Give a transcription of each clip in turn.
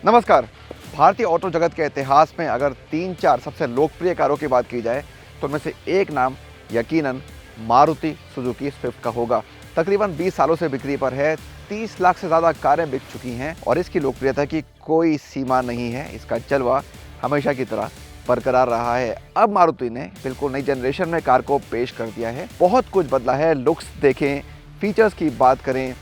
नमस्कार। भारतीय ऑटो जगत के इतिहास में अगर 3-4 सबसे लोकप्रिय कारों की बात की जाए तो उनमें से एक नाम यकीनन मारुति सुजुकी स्विफ्ट का होगा। तकरीबन 20 सालों से बिक्री पर है, 30 लाख से ज़्यादा कारें बिक चुकी हैं और इसकी लोकप्रियता की कोई सीमा नहीं है। इसका जलवा हमेशा की तरह बरकरार रहा है। अब मारुति ने बिल्कुल नई जनरेशन में कार को पेश कर दिया है। बहुत कुछ बदला है। लुक्स देखें, फीचर्स की बात करें,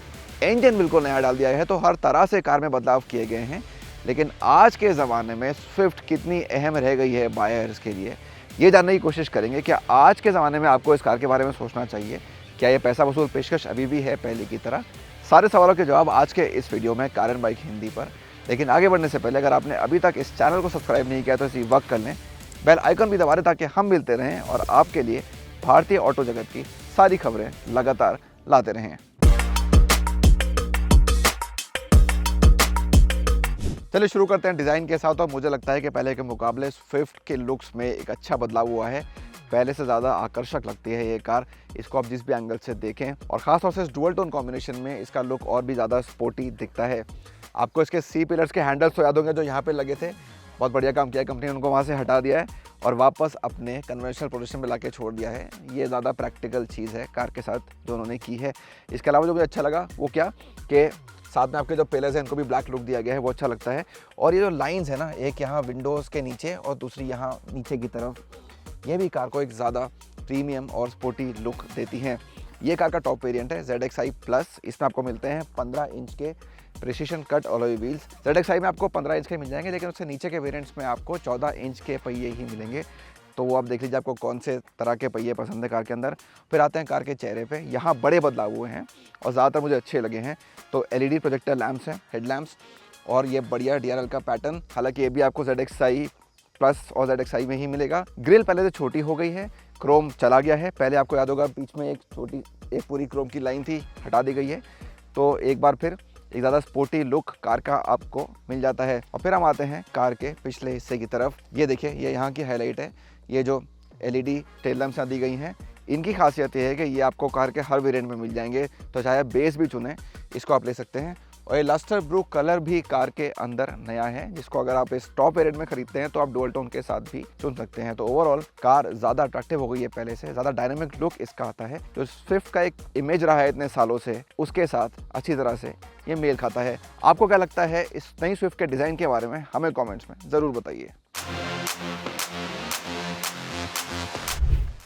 इंजन बिल्कुल नया डाल दिया है, तो हर तरह से कार में बदलाव किए गए हैं। लेकिन आज के ज़माने में स्विफ्ट कितनी अहम रह गई है बायर्स के लिए, ये जानने की कोशिश करेंगे। क्या आज के ज़माने में आपको इस कार के बारे में सोचना चाहिए? क्या ये पैसा वसूल पेशकश अभी भी है पहले की तरह? सारे सवालों के जवाब आज के इस वीडियो में कार एंड बाइक हिंदी पर। लेकिन आगे बढ़ने से पहले अगर आपने अभी तक इस चैनल को सब्सक्राइब नहीं किया तो इसी वक्त कर लें, बेल आइकन भी दबा दें ताकि हम मिलते रहें और आपके लिए भारतीय ऑटो जगत की सारी खबरें लगातार लाते रहें। चलिए शुरू करते हैं डिज़ाइन के साथ। और मुझे लगता है कि पहले के मुकाबले स्विफ्ट के लुक्स में एक अच्छा बदलाव हुआ है। पहले से ज़्यादा आकर्षक लगती है ये कार, इसको आप जिस भी एंगल से देखें। और ख़ासतौर से इस डुअल टोन कॉम्बिनेशन में इसका लुक और भी ज़्यादा स्पोर्टी दिखता है। आपको इसके सी पिलर्स के हैंडल्स तो याद होंगे जो यहाँ पे लगे थे। बहुत बढ़िया काम किया है कंपनी ने, उनको वहाँ से हटा दिया है और वापस अपने कन्वेंशनल पोजीशन में लाके छोड़ दिया है। ये ज़्यादा प्रैक्टिकल चीज़ है कार के साथ जो उन्होंने की है। इसके अलावा जो मुझे अच्छा लगा वो क्या कि साथ में आपके जो पिलर्स हैं इनको भी ब्लैक लुक दिया गया है, वो अच्छा लगता है। और ये जो लाइंस है ना, एक यहाँ विंडोज़ के नीचे और दूसरी यहाँ नीचे की तरफ, ये भी कार को एक ज़्यादा प्रीमियम और स्पोर्टी लुक देती हैं। ये कार का टॉप वेरिएंट है ZXi प्लस। इसमें आपको मिलते हैं 15 इंच के precision cut alloy wheels. ZXi में आपको 15 इंच के मिल जाएंगे, लेकिन उससे नीचे के वेरिएंट्स में आपको 14 इंच के पहिए ही मिलेंगे। तो वो आप देख लीजिए आपको कौन से तरह के पहिए पसंद है कार के अंदर। फिर आते हैं कार के चेहरे पे, यहाँ बड़े बदलाव हुए हैं और ज़्यादातर मुझे अच्छे लगे हैं। तो LED प्रोजेक्टर लैंप्स हैं, हेडलैम्प्स, और ये बढ़िया DRL का पैटर्न। हालांकि ये भी आपको ZXi प्लस और ZXi में ही मिलेगा। ग्रिल पहले से छोटी हो गई है, क्रोम चला गया है। पहले आपको याद होगा बीच में एक पूरी क्रोम की लाइन थी, हटा दी गई है। तो एक बार फिर एक ज़्यादा स्पोर्टी लुक कार का आपको मिल जाता है। और फिर हम आते हैं कार के पिछले हिस्से की तरफ। ये देखिए, ये यहाँ की हाईलाइट है। ये जो LED टेल लैंप्स दी गई हैं, इनकी खासियत ये है कि ये आपको कार के हर वेरिएंट में मिल जाएंगे। तो चाहे बेस भी चुनें, इसको आप ले सकते हैं। और ये लस्टर ब्लू कलर भी कार के अंदर नया है, जिसको अगर आप इस टॉप वेरिएंट में खरीदते हैं तो आप डुअल टोन के साथ भी चुन सकते हैं। तो ओवरऑल कार ज़्यादा अट्रैक्टिव हो गई है पहले से, ज़्यादा डायनामिक लुक इसका आता है। जो स्विफ्ट का एक इमेज रहा है इतने सालों से, उसके साथ अच्छी तरह से ये मेल खाता है। आपको क्या लगता है इस नई स्विफ्ट के डिज़ाइन के बारे में? हमें कॉमेंट्स में ज़रूर बताइए।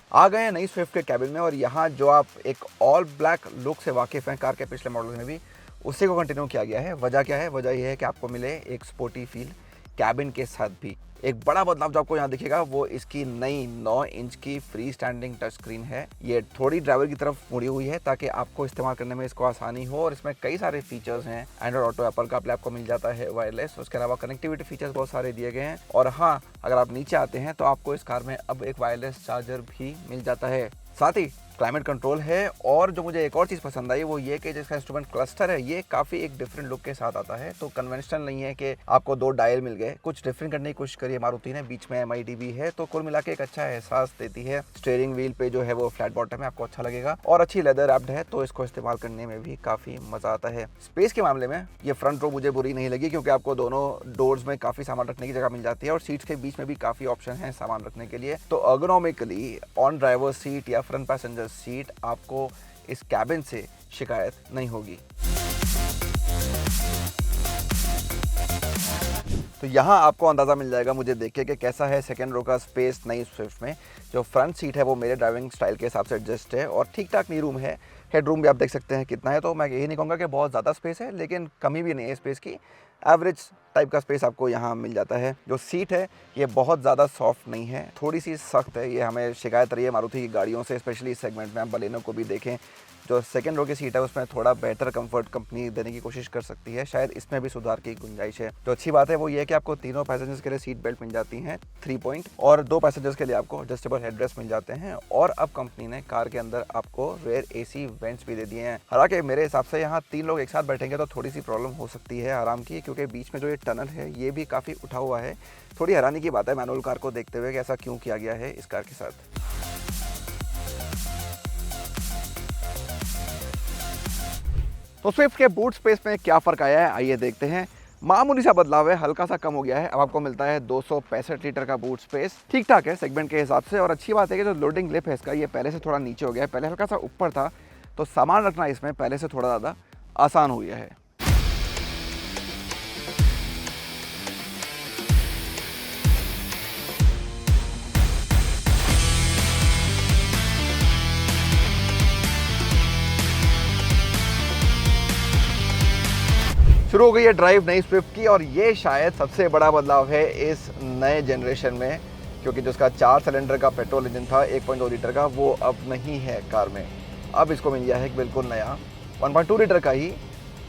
आ गए हैं नई स्विफ्ट के कैबिन में और यहाँ जो आप एक ऑल ब्लैक लुक से वाकिफ़ हैं कार के पिछले मॉडल में भी, उसी को कंटिन्यू किया गया है। वजह क्या है? वजह यह है कि आपको मिले एक स्पोर्टी फील कैबिन के साथ भी। एक बड़ा बदलाव जो आपको यहाँ दिखेगा वो इसकी नई 9 इंच की फ्री स्टैंडिंग टच स्क्रीन है। ये थोड़ी ड्राइवर की तरफ मुड़ी हुई है ताकि आपको इस्तेमाल करने में इसको आसानी हो। और इसमें कई सारे फीचर्स हैं। एंड्रॉइड ऑटो, एप्पल का आपको मिल जाता है वायरलेस। उसके अलावा कनेक्टिविटी फीचर्स बहुत सारे दिए गए हैं। और हाँ, अगर आप नीचे आते हैं तो आपको इस कार में अब एक वायरलेस चार्जर भी मिल जाता है। साथ ही क्लाइमेट कंट्रोल है। और जो मुझे एक और चीज़ पसंद आई वो ये कि जिसका इंस्ट्रूमेंट क्लस्टर है ये काफ़ी एक डिफरेंट लुक के साथ आता है। तो कन्वेंशनल नहीं है कि आपको 2 डायल मिल गए, कुछ डिफरेंट करने की कोशिश करी है मारुति ने। बीच में MID भी है, तो कुल मिला के एक अच्छा एहसास देती है। स्टीयरिंग व्हील पे जो है वो फ्लैट बॉटम है, आपको अच्छा लगेगा और अच्छी लेदर रैप्ड है, तो इसको इस्तेमाल करने में भी काफ़ी मज़ा आता है। स्पेस के मामले में ये फ्रंट रो मुझे बुरी नहीं लगी, क्योंकि आपको दोनों डोर्स में काफ़ी सामान रखने की जगह मिल जाती है और सीट्स के बीच में भी काफ़ी ऑप्शन है सामान रखने के लिए। तो अर्गोनॉमिकली ऑन ड्राइवर सीट या फ्रंट पैसेंजर सीट आपको इस कैबिन से शिकायत नहीं होगी। तो यहाँ आपको अंदाज़ा मिल जाएगा मुझे देख के कि कैसा है सेकेंड रो का स्पेस नई स्विफ्ट में। जो फ्रंट सीट है वो मेरे ड्राइविंग स्टाइल के हिसाब से एडजस्ट है और ठीक ठाक नी रूम है। हेड रूम भी आप देख सकते हैं कितना है। तो मैं यही नहीं कहूँगा कि बहुत ज़्यादा स्पेस है, लेकिन कमी भी नहीं है स्पेस की। एवरेज टाइप का स्पेस आपको यहाँ मिल जाता है। जो सीट है ये बहुत ज़्यादा सॉफ्ट नहीं है, थोड़ी सी सख्त है। ये हमें शिकायत रही है मारुति की गाड़ियों से, स्पेशली इस सेगमेंट में। आप बलेनो को भी देखें, जो सेकंड रो की सीट है उसमें थोड़ा बेहतर कंफर्ट कंपनी देने की कोशिश कर सकती है। शायद इसमें भी सुधार की गुंजाइश है। तो अच्छी बात है वो ये है कि आपको तीनों पैसेंजर्स के लिए सीट बेल्ट मिल जाती हैं 3 पॉइंट, और 2 पैसेंजर्स के लिए आपको एडजस्टेबल हेडरेस्ट मिल जाते हैं। और अब कंपनी ने कार के अंदर आपको रेयर AC वेंट्स भी दे दिए हैं। हालांकि मेरे हिसाब से यहाँ 3 लोग एक साथ बैठेंगे तो थोड़ी सी प्रॉब्लम हो सकती है आराम की, क्योंकि बीच में जो ये टनल है ये भी काफ़ी उठा हुआ है। थोड़ी हैरानी की बात है मैनुअल कार को देखते हुए कि ऐसा क्यों किया गया है इस कार के साथ। तो स्विफ्ट के बूट स्पेस में क्या फ़र्क आया है, आइए देखते हैं। मामूली सा बदलाव है, हल्का सा कम हो गया है। अब आपको मिलता है 265 लीटर का बूट स्पेस, ठीक ठाक है सेगमेंट के हिसाब से। और अच्छी बात है कि जो लोडिंग लिप है इसका, ये पहले से थोड़ा नीचे हो गया है, पहले हल्का सा ऊपर था, तो सामान रखना इसमें पहले से थोड़ा ज़्यादा आसान हो गया है। शुरू हो गई है ड्राइव नई स्विफ्ट की, और ये शायद सबसे बड़ा बदलाव है इस नए जनरेशन में, क्योंकि जो उसका 4 सिलेंडर का पेट्रोल इंजन था 1.2 लीटर का, वो अब नहीं है कार में। अब इसको मिल गया है एक बिल्कुल नया 1.2 लीटर का ही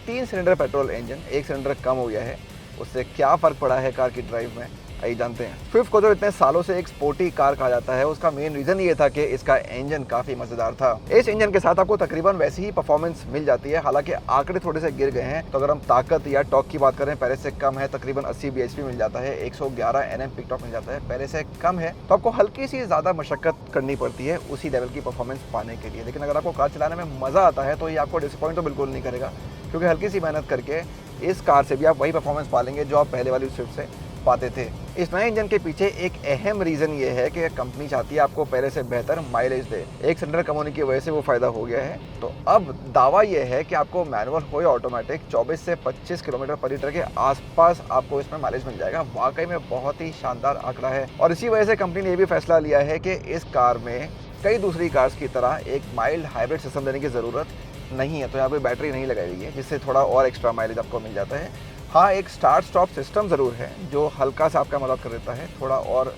3 सिलेंडर पेट्रोल इंजन, 1 सिलेंडर कम हो गया है। उससे क्या फ़र्क पड़ा है कार की ड्राइव में, आइए जानते हैं। स्विफ्ट को जो इतने सालों से एक स्पोर्टी कार कहा जाता है, उसका मेन रीज़न ये था कि इसका इंजन काफ़ी मज़ेदार था। इस इंजन के साथ आपको तकरीबन वैसी ही परफॉर्मेंस मिल जाती है, हालांकि आंकड़े थोड़े से गिर गए हैं। तो अगर हम ताकत या टॉर्क की बात करें, पहले से कम है, तकरीबन 80 bhp मिल जाता है, 111 Nm पिक टॉर्क मिल जाता है, पहले से कम है। तो आपको हल्की सी ज़्यादा मशक्कत करनी पड़ती है उसी लेवल की परफॉर्मेंस पाने के लिए। लेकिन अगर आपको कार चलाने में मज़ा आता है तो ये आपको डिसअपॉइंट तो बिल्कुल नहीं करेगा, क्योंकि हल्की सी मेहनत करके इस कार से भी आप वही परफॉर्मेंस पालेंगे जो आप पहले वाली स्विफ्ट से पाते थे। इस नए इंजन के पीछे एक अहम रीज़न ये है कि कंपनी चाहती है आपको पहले से बेहतर माइलेज दे। 1 सिलेंडर कम होने की वजह से वो फ़ायदा हो गया है। तो अब दावा ये है कि आपको मैनुअल हो या ऑटोमेटिक 24 से 25 किलोमीटर पर लीटर के आसपास आपको इसमें माइलेज मिल जाएगा। वाकई में बहुत ही शानदार आंकड़ा है, और इसी वजह से कंपनी ने ये भी फैसला लिया है कि इस कार में कई दूसरी कार्स की तरह एक माइल्ड हाइब्रिड सिस्टम देने की ज़रूरत नहीं है। तो यहाँ पे बैटरी नहीं लगाई गई है, जिससे थोड़ा और एक्स्ट्रा माइलेज आपको मिल जाता है। हाँ, एक स्टार्ट स्टॉप सिस्टम ज़रूर है जो हल्का सा आपका मदद कर देता है थोड़ा और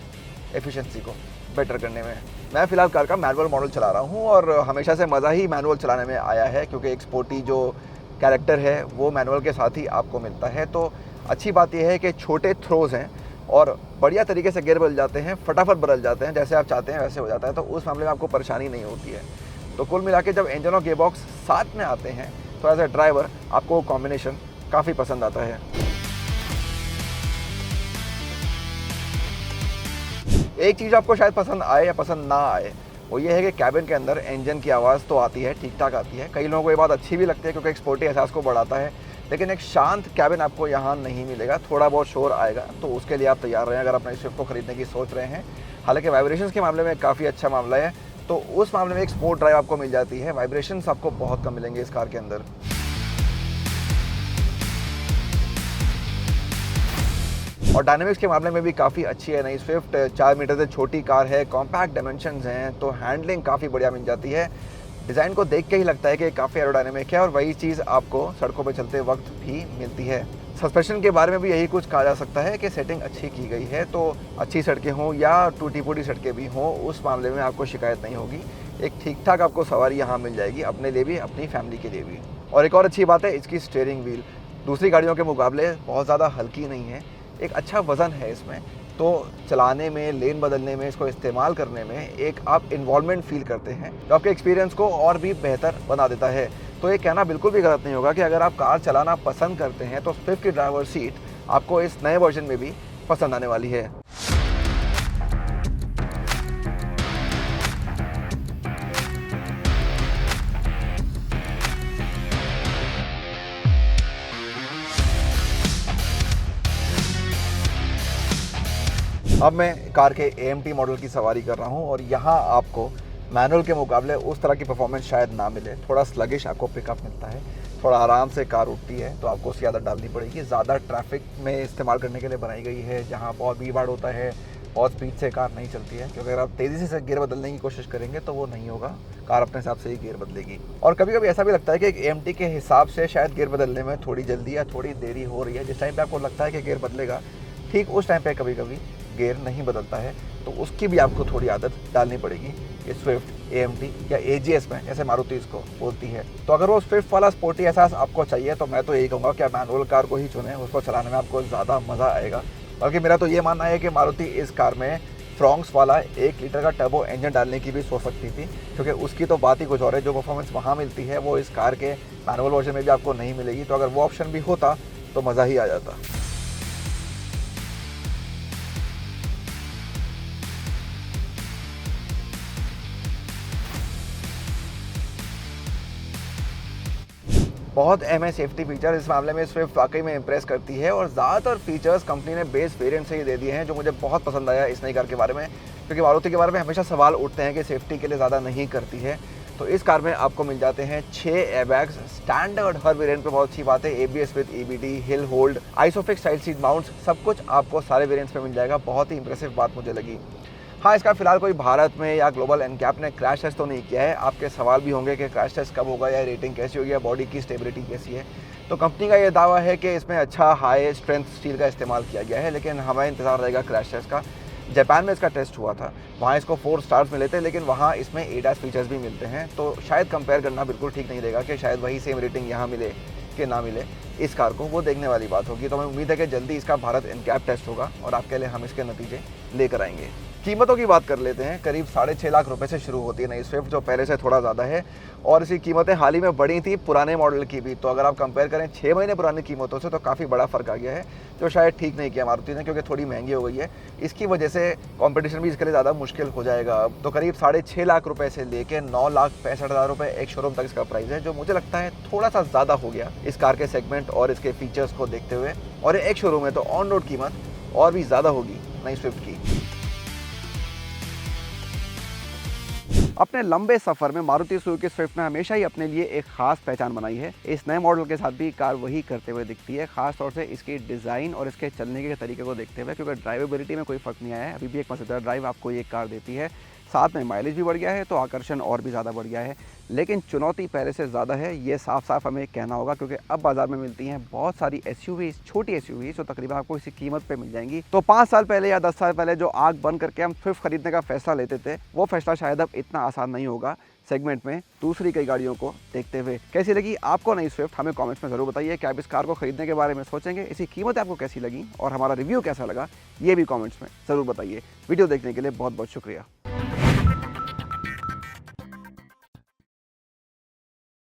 एफिशिएंसी को बेटर करने में। मैं फ़िलहाल कार का मैनुअल मॉडल चला रहा हूँ, और हमेशा से मज़ा ही मैनुअल चलाने में आया है, क्योंकि एक स्पोर्टी जो कैरेक्टर है वो मैनुअल के साथ ही आपको मिलता है। तो अच्छी बात यह है कि छोटे थ्रोज़ हैं और बढ़िया तरीके से गियर बदल जाते हैं, फटाफट बदल जाते हैं, जैसे आप चाहते हैं वैसे हो जाता है। तो उस मामले में आपको परेशानी नहीं होती है। तो कुल मिला के जब इंजन और गियरबॉक्स साथ में आते हैं तो एज ए ड्राइवर आपको कॉम्बिनेशन काफ़ी पसंद आता है। एक चीज़ आपको शायद पसंद आए या पसंद ना आए, वो ये है कि कैबिन के अंदर इंजन की आवाज़ तो आती है, ठीक ठाक आती है। कई लोगों को ये बात अच्छी भी लगती है, क्योंकि एक स्पोर्टी एहसास को बढ़ाता है। लेकिन एक शांत कैबिन आपको यहाँ नहीं मिलेगा, थोड़ा बहुत शोर आएगा। तो उसके लिए आप तैयार रहें अगर आप नई स्विफ्ट को खरीदने की सोच रहे हैं। हालांकि वाइब्रेशंस के मामले में काफ़ी अच्छा मामला है, तो उस मामले में एक स्पोर्ट ड्राइव आपको मिल जाती है। वाइब्रेशंस आपको बहुत कम मिलेंगे इस कार के अंदर। और डायनेमिक्स के मामले में भी काफ़ी अच्छी है नई स्विफ्ट। 4 मीटर से छोटी कार है, कॉम्पैक्ट डायमेंशंस हैं, तो हैंडलिंग काफ़ी बढ़िया मिल जाती है। डिज़ाइन को देख के ही लगता है कि काफ़ी एरोडायनेमिक है, और वही चीज़ आपको सड़कों पर चलते वक्त भी मिलती है। सस्पेंशन के बारे में भी यही कुछ कहा जा सकता है कि सेटिंग अच्छी की गई है। तो अच्छी सड़कें हों या टूटी-फूटी सड़कें भी हों, उस मामले में आपको शिकायत नहीं होगी। एक ठीक-ठाक आपको सवारी यहाँ मिल जाएगी, अपने लिए भी, अपनी फैमिली के लिए भी। और एक और अच्छी बात है इसकी स्टीयरिंग व्हील, दूसरी गाड़ियों के मुकाबले बहुत ज़्यादा हल्की नहीं है, एक अच्छा वज़न है इसमें। तो चलाने में, लेन बदलने में, इसको इस्तेमाल करने में एक आप इन्वॉल्वमेंट फ़ील करते हैं, जो आपके एक्सपीरियंस को और भी बेहतर बना देता है। तो ये कहना बिल्कुल भी गलत नहीं होगा कि अगर आप कार चलाना पसंद करते हैं तो स्विफ्ट की ड्राइवर सीट आपको इस नए वर्जन में भी पसंद आने वाली है। अब मैं कार के AMT मॉडल की सवारी कर रहा हूँ, और यहाँ आपको मैनुअल के मुकाबले उस तरह की परफॉर्मेंस शायद ना मिले। थोड़ा स्लगिश आपको पिकअप मिलता है, थोड़ा आराम से कार उठती है, तो आपको उसकी आदत डालनी पड़ेगी। ज़्यादा ट्रैफिक में इस्तेमाल करने के लिए बनाई गई है, जहाँ बहुत भीड़ भाड़ होता है, बहुत स्पीड से कार नहीं चलती है, क्योंकि अगर आप तेज़ी से गियर बदलने की कोशिश करेंगे तो वो नहीं होगा, कार अपने हिसाब से ही गियर बदलेगी। और कभी कभी ऐसा भी लगता है कि एक AMT के हिसाब से शायद गियर बदलने में थोड़ी जल्दी या थोड़ी देरी हो रही है। जिस टाइम पे आपको लगता है कि गियर बदलेगा, ठीक उस टाइम पे कभी कभी गियर नहीं बदलता है, तो उसकी भी आपको थोड़ी आदत डालनी पड़ेगी। ये स्विफ्ट, AMT या AGS में, जैसे मारुति इसको बोलती है। तो अगर वो स्विफ्ट वाला स्पोर्टी एहसास आपको चाहिए, तो मैं तो यही कहूँगा कि आप मैनुअल कार को ही चुनें, उसको चलाने में आपको ज़्यादा मज़ा आएगा। बल्कि मेरा तो ये मानना है कि मारुति इस कार में फ्रॉन्क्स वाला 1 लीटर का टर्बो इंजन डालने की भी सोच सकती थी, क्योंकि उसकी तो बात ही कुछ और है। जो परफॉर्मेंस वहाँ मिलती है वो इस कार के मैनुअल वर्जन में भी आपको नहीं मिलेगी। तो अगर वो ऑप्शन भी होता तो मज़ा ही आ जाता। बहुत अहम है सेफ्टी फीचर। इस मामले में स्विफ्ट वाकई में इंप्रेस करती है और ज़्यादातर फीचर्स कंपनी ने बेस वेरिएंट से ही दे दिए हैं, जो मुझे बहुत पसंद आया इस नई कार के बारे में, क्योंकि मारुति के बारे में हमेशा सवाल उठते हैं कि सेफ्टी के लिए ज़्यादा नहीं करती है। तो इस कार में आपको मिल जाते हैं 6 एयरबैग्स स्टैंडर्ड हर वेरिएंट पे, बहुत अच्छी बात है। ABS with EBD, hill hold, isofix side seat mounts, सब कुछ आपको सारे वेरिएंट्स पे मिल जाएगा। बहुत ही इंप्रेसिव बात मुझे लगी। हाँ, इसका फिलहाल कोई भारत में या ग्लोबल एनकैप ने क्रैश टेस्ट तो नहीं किया है। आपके सवाल भी होंगे कि क्रैश टेस्ट कब होगा, या रेटिंग कैसी होगी, या बॉडी की स्टेबिलिटी कैसी है। तो कंपनी का ये दावा है कि इसमें अच्छा हाई स्ट्रेंथ स्टील का इस्तेमाल किया गया है, लेकिन हमें इंतजार रहेगा क्रैश टेस्ट का। जापान में इसका टेस्ट हुआ था, वहाँ इसको 4 स्टार्स मिले थे, लेकिन वहाँ इसमें ADAS फीचर्स भी मिलते हैं। तो शायद कंपेयर करना बिल्कुल ठीक नहीं रहेगा कि शायद वही सेम रेटिंग यहाँ मिले कि ना मिले इस कार को, वो देखने वाली बात होगी। तो हमें उम्मीद है कि जल्दी इसका भारत एनकैप टेस्ट होगा और आपके लिए हम इसके नतीजे लेकर आएंगे। कीमतों की बात कर लेते हैं। करीब 6.5 लाख रुपए से शुरू होती है नई स्विफ्ट, जो पहले से थोड़ा ज़्यादा है, और इसकी कीमतें हाल ही में बढ़ी थी पुराने मॉडल की भी। तो अगर आप कंपेयर करें 6 महीने पुरानी कीमतों से, तो काफ़ी बड़ा फ़र्क आ गया है, जो शायद ठीक नहीं किया मारुति ने, क्योंकि थोड़ी महंगी हो गई है। इसकी वजह से कंपटीशन भी इसके लिए ज़्यादा मुश्किल हो जाएगा अब। तो करीब 6.5 लाख रुपए से लेके 9,65,000 रुपए एक शोरूम तक इसका प्राइस है, जो मुझे लगता है थोड़ा सा ज़्यादा हो गया इस कार के सेगमेंट और इसके फीचर्स को देखते हुए। और एक शोरूम है तो ऑन रोड कीमत और भी ज़्यादा होगी नई स्विफ्ट की। अपने लंबे सफर में मारुति सुजुकी स्विफ्ट ने हमेशा ही अपने लिए एक खास पहचान बनाई है। इस नए मॉडल के साथ भी कार वही करते हुए दिखती है, खास तौर से इसकी डिज़ाइन और इसके चलने के तरीके को देखते हुए, क्योंकि ड्राइवेबिलिटी में कोई फ़र्क नहीं आया है। अभी भी एक मज़ेदार ड्राइव आपको ये कार देती है, साथ में माइलेज भी बढ़ गया है, तो आकर्षण और भी ज़्यादा बढ़ गया है। लेकिन चुनौती पहले से ज़्यादा है, ये साफ साफ हमें कहना होगा, क्योंकि अब बाजार में मिलती हैं बहुत सारी SUVs, छोटी SUVs, जो तकरीबन आपको इसी कीमत पे मिल जाएंगी। तो 5 साल पहले या 10 साल पहले जो आग बंद करके हम स्विफ्ट खरीदने का फैसला लेते थे, वो फैसला शायद अब इतना आसान नहीं होगा सेगमेंट में दूसरी कई गाड़ियों को देखते हुए। कैसी लगी आपको नई स्विफ्ट, हमें कमेंट्स में ज़रूर बताइए। क्या आप इस कार को खरीदने के बारे में सोचेंगे? इसकी कीमतें आपको कैसी लगी और हमारा रिव्यू कैसा लगा, ये भी कमेंट्स में ज़रूर बताइए। वीडियो देखने के लिए बहुत बहुत शुक्रिया।